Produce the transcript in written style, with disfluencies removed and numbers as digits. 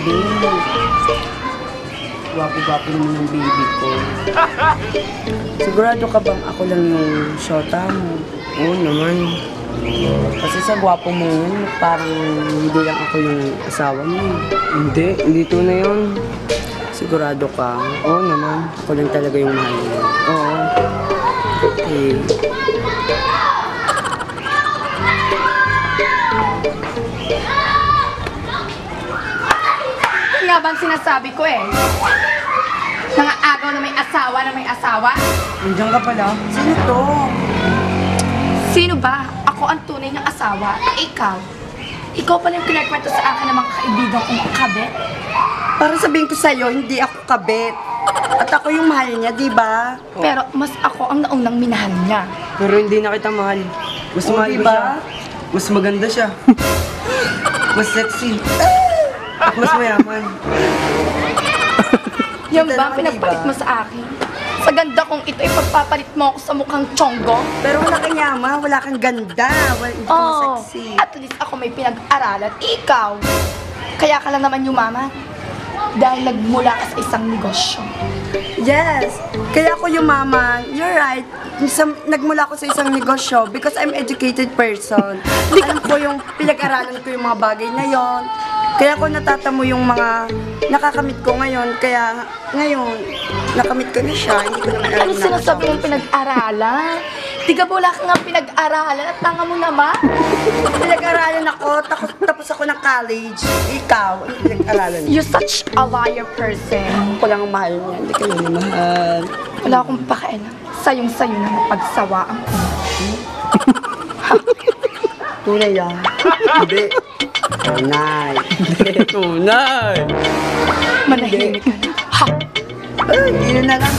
Hindi. Gwapo-gwapo naman ang baby ko. Sigurado ka bang ako lang yung shota mo? Oo naman. Kasi sa gwapo mo yun, parang hindi lang ako yung asawa mo. Hindi na yun. Sigurado ka? Oo naman. Ako lang talaga yung mahal mo. Oo. Okay. Nga bang sinasabi ko eh? Mga agaw na may asawa. Nandiyan ka pala? Sino to? Sino ba? Ako ang tunay ng asawa. Ikaw. Ikaw pala yung kinakwento sa akin ng mga kaibigan kong kabet. Para sabihin ko sa'yo, hindi ako kabet. At ako yung mahal niya, di ba? Pero mas ako ang naunang minahal niya. Pero hindi na kita mahal. Mas mahal ko diba? siya. Mas maganda siya. Mas sexy. At mas mayaman. Yan Kita ba naman, pinagpalit diba? mo sa akin? Sa ganda kong ito, ipagpapalit mo ako sa mukhang chonggo? Pero wala kang yaman, wala kang ganda, hindi ka sexy. At least ako may pinag-aralan. Ikaw, kaya ka lang naman yumaman. Dahil nagmula ka sa isang negosyo. Yes, kaya ako yumaman. You're right. Nagmula ako sa isang negosyo because I'm educated person. Alam ko yung pinag-aralan ko yung mga bagay na yon. Kaya ako natatamo yung mga nakakamit ko ngayon. Kaya ngayon, nakamit ko na siya. Hindi ko naman alam Ano sinasabi mong pinag-aralan? Di ka wala ka nga pinag-aralan at tanga mo naman. Pinag-aralan ako, tapos ako ng college. Ikaw, ano pinag-aralan mo? You're such a liar person. Ako lang ang mahal niya, hindi ka lang mahal. Wala akong pakialam. Sayong-sayo na napagsawaan ko. Tunay yan. Hindi. Tunay. Tunay! Manahimik ka na. Ha! Ay, hindi na lang.